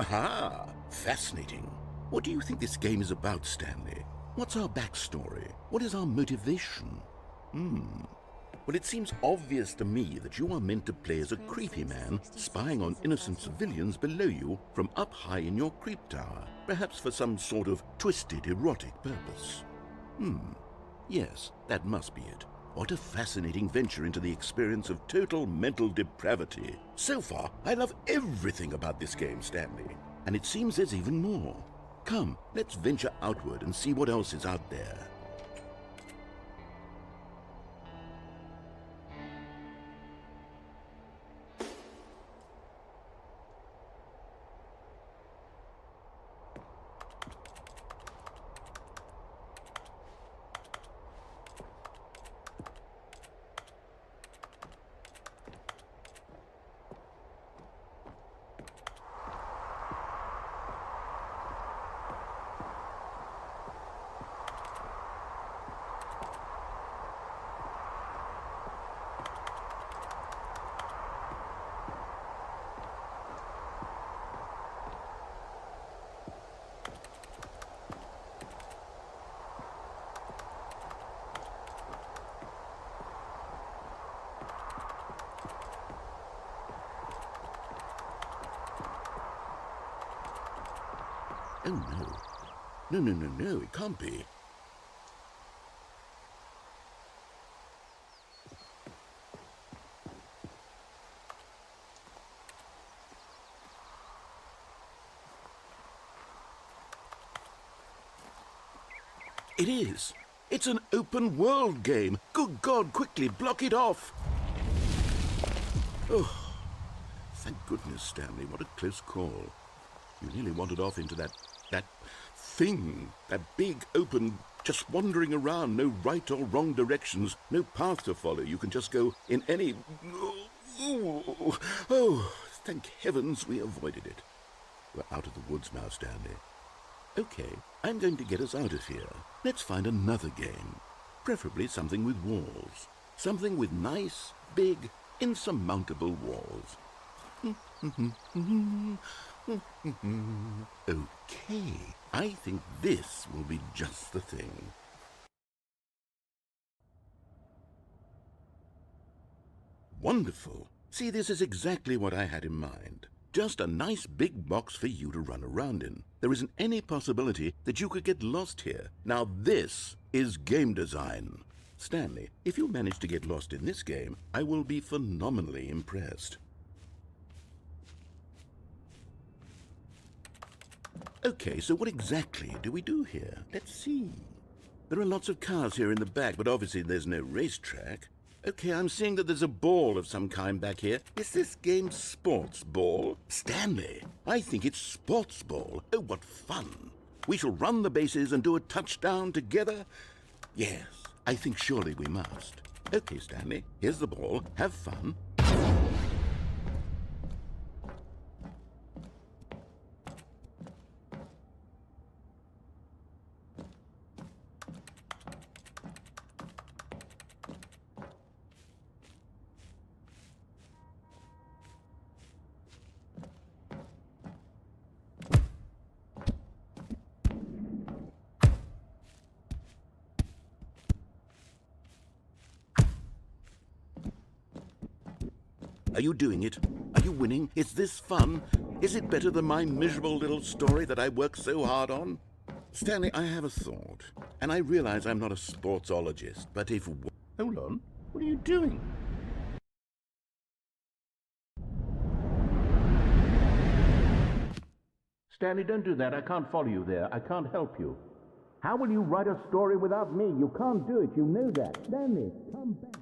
Aha! Fascinating. What do you think this game is about, Stanley? What's our backstory? What is our motivation? Well, it seems obvious to me that you are meant to play as a creepy man spying on innocent civilians below you from up high in your creep tower, perhaps for some sort of twisted, erotic purpose. Yes, that must be it. What a fascinating venture into the experience of total mental depravity. So far, I love everything about this game, Stanley. And it seems there's even more. Come, let's venture outward and see what else is out there. Oh, no. No, it can't be. It is. It's an open world game. Good God, quickly block it off. Oh, thank goodness, Stanley. What a close call. You nearly wandered off into that thing, that big, open, just wandering around, no right or wrong directions, no path to follow. You can just go in any... Oh, thank heavens we avoided it. We're out of the woods now, Stanley. Okay, I'm going to get us out of here. Let's find another game. Preferably something with walls. Something with nice, big, insurmountable walls. Okay, I think this will be just the thing. Wonderful. See, this is exactly what I had in mind. Just a nice big box for you to run around in. There isn't any possibility that you could get lost here. Now this is game design. Stanley, if you manage to get lost in this game, I will be phenomenally impressed. Okay, so what exactly do we do here? Let's see. There are lots of cars here in the back, but obviously there's no racetrack. Okay, I'm seeing that there's a ball of some kind back here. Is this game sports ball? Stanley, I think it's sports ball. Oh, what fun. We shall run the bases and do a touchdown together? Yes, I think surely we must. Okay, Stanley, here's the ball. Have fun. Are you doing it? Are you winning? Is this fun? Is it better than my miserable little story that I worked so hard on? Stanley, I have a thought, and I realize I'm not a sportsologist, but if... Hold on. What are you doing? Stanley, don't do that. I can't follow you there. I can't help you. How will you write a story without me? You can't do it. You know that. Stanley, come back.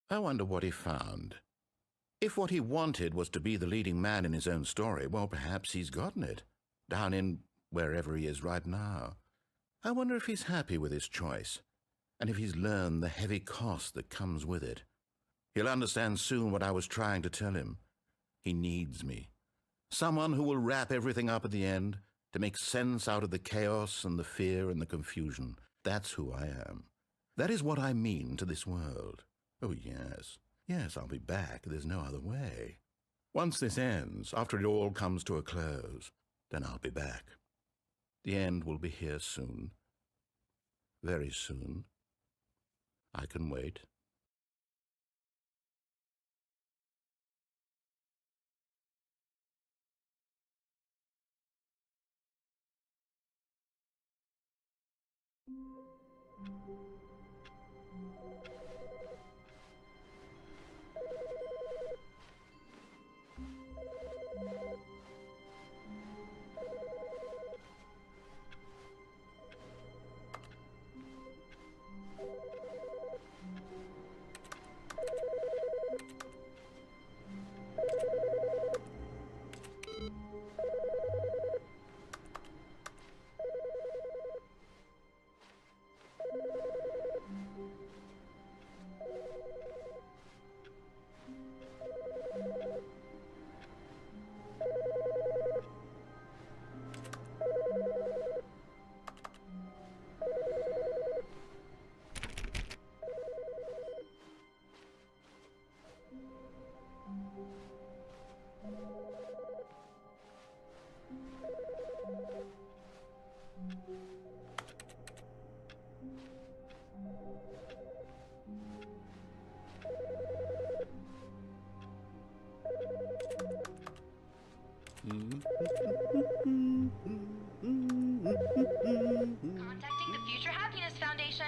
I wonder what he found. If what he wanted was to be the leading man in his own story, well, perhaps he's gotten it, down in wherever he is right now. I wonder if he's happy with his choice, and if he's learned the heavy cost that comes with it. He'll understand soon what I was trying to tell him. He needs me. Someone who will wrap everything up at the end, to make sense out of the chaos and the fear and the confusion. That's who I am. That is what I mean to this world. Oh, yes. Yes, I'll be back. There's no other way. Once this ends, after it all comes to a close, then I'll be back. The end will be here soon. Very soon. I can wait. Contacting the Future Happiness Foundation.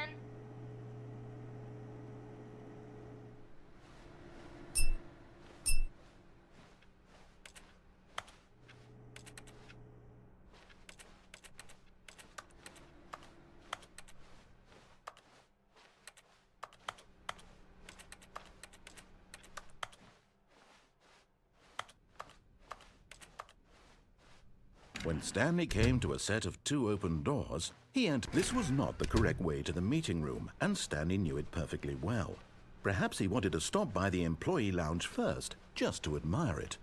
When Stanley came to a set of 2 open doors, he entered. This was not the correct way to the meeting room, and Stanley knew it perfectly well. Perhaps he wanted to stop by the employee lounge first, just to admire it.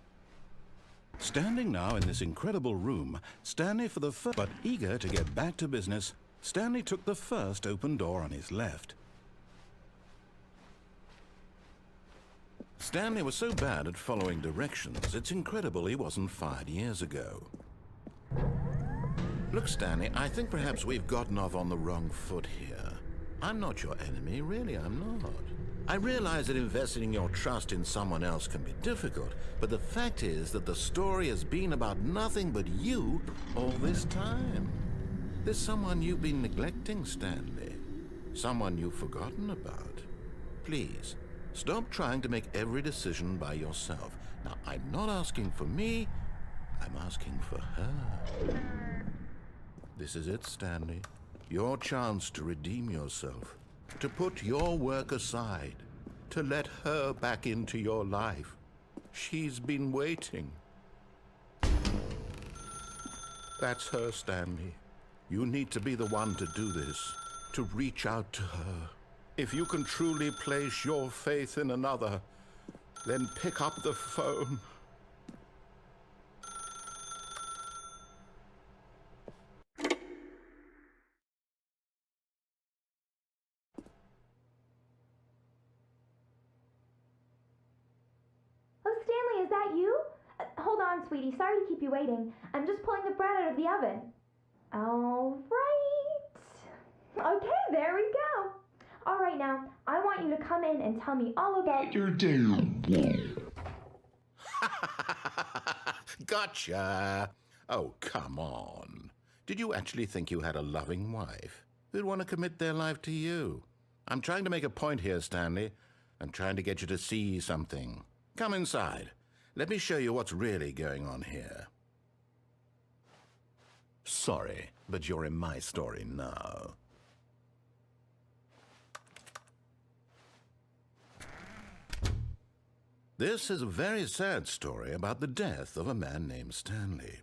Standing now in this incredible room, Stanley for the first, but eager to get back to business, Stanley took the first open door on his left. Stanley was so bad at following directions, it's incredible he wasn't fired years ago. Look, Stanley, I think perhaps we've gotten off on the wrong foot here. I'm not your enemy, really, I'm not. I realize that investing your trust in someone else can be difficult, but the fact is that the story has been about nothing but you all this time. There's someone you've been neglecting, Stanley. Someone you've forgotten about. Please, stop trying to make every decision by yourself. Now, I'm not asking for me, I'm asking for her. This is it, Stanley. Your chance to redeem yourself. To put your work aside. To let her back into your life. She's been waiting. That's her, Stanley. You need to be the one to do this. To reach out to her. If you can truly place your faith in another, then pick up the phone. Is that you? Hold on, sweetie. Sorry to keep you waiting. I'm just pulling the bread out of the oven. All right. Okay, there we go. All right, now, I want you to come in and tell me all about your day. Gotcha. Oh, come on. Did you actually think you had a loving wife who'd want to commit their life to you? I'm trying to make a point here, Stanley. I'm trying to get you to see something. Come inside. Let me show you what's really going on here. Sorry, but you're in my story now. This is a very sad story about the death of a man named Stanley.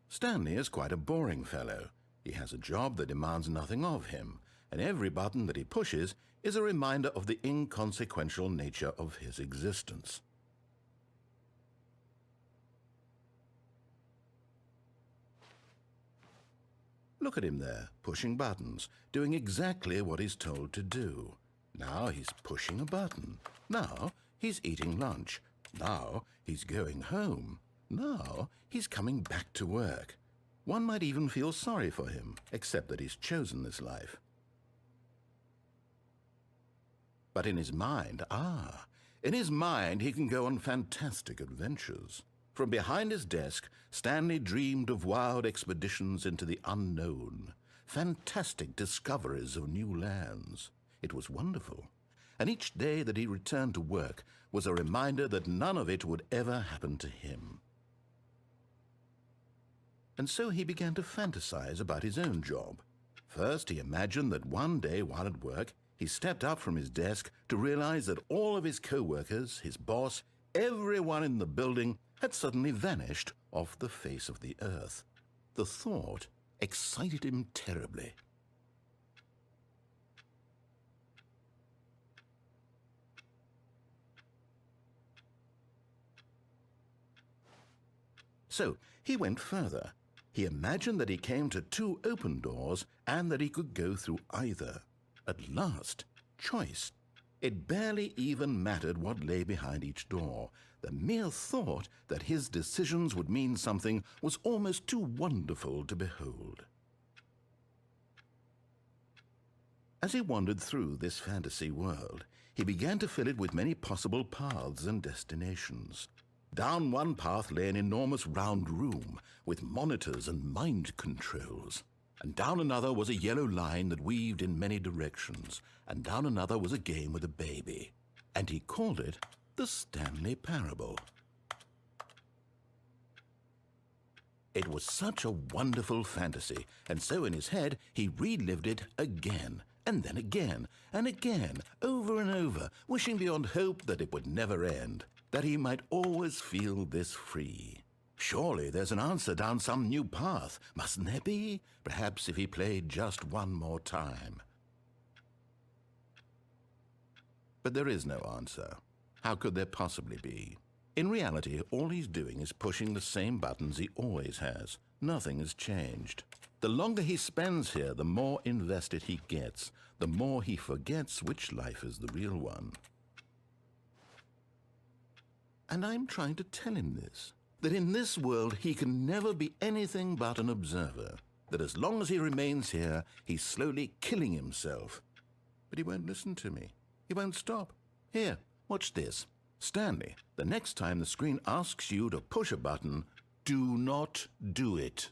Stanley is quite a boring fellow. He has a job that demands nothing of him, and every button that he pushes is a reminder of the inconsequential nature of his existence. Look at him there, pushing buttons, doing exactly what he's told to do. Now he's pushing a button. Now he's eating lunch. Now he's going home. Now he's coming back to work. One might even feel sorry for him, except that he's chosen this life. But in his mind, in his mind he can go on fantastic adventures. From behind his desk, Stanley dreamed of wild expeditions into the unknown, fantastic discoveries of new lands. It was wonderful, and each day that he returned to work was a reminder that none of it would ever happen to him. And so he began to fantasize about his own job. First, he imagined that one day while at work, he stepped up from his desk to realize that all of his co-workers, his boss, everyone in the building had suddenly vanished off the face of the earth. The thought excited him terribly. So he went further. He imagined that he came to 2 open doors and that he could go through either. At last, choice. It barely even mattered what lay behind each door. The mere thought that his decisions would mean something was almost too wonderful to behold. As he wandered through this fantasy world, he began to fill it with many possible paths and destinations. Down one path lay an enormous round room with monitors and mind controls. And down another was a yellow line that weaved in many directions. And down another was a game with a baby. And he called it the Stanley Parable. It was such a wonderful fantasy, and so in his head he relived it again, and then again, and again, over and over, wishing beyond hope that it would never end, that he might always feel this free. Surely there's an answer down some new path, mustn't there be? Perhaps if he played just one more time. But there is no answer. How could there possibly be? In reality, all he's doing is pushing the same buttons he always has. Nothing has changed. The longer he spends here, the more invested he gets, the more he forgets which life is the real one. And I'm trying to tell him this, that in this world he can never be anything but an observer, that as long as he remains here, he's slowly killing himself. But he won't listen to me. He won't stop. Here, watch this. Stanley, the next time the screen asks you to push a button, do not do it.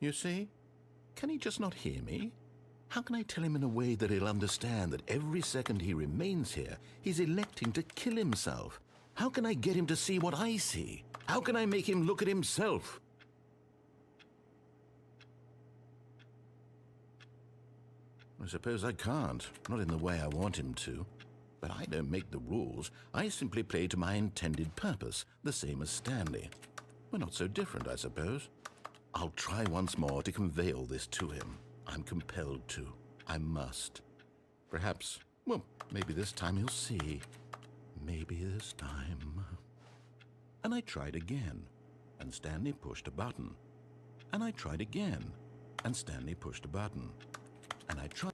You see? Can he just not hear me? How can I tell him in a way that he'll understand that every second he remains here, he's electing to kill himself? How can I get him to see what I see? How can I make him look at himself? I suppose I can't, not in the way I want him to. But I don't make the rules. I simply play to my intended purpose, the same as Stanley. We're not so different, I suppose. I'll try once more to convey all this to him. I'm compelled to. I must. Perhaps, well, maybe this time he'll see. Maybe this time. And I tried again, and Stanley pushed a button. And I tried again, and Stanley pushed a button. And I tried.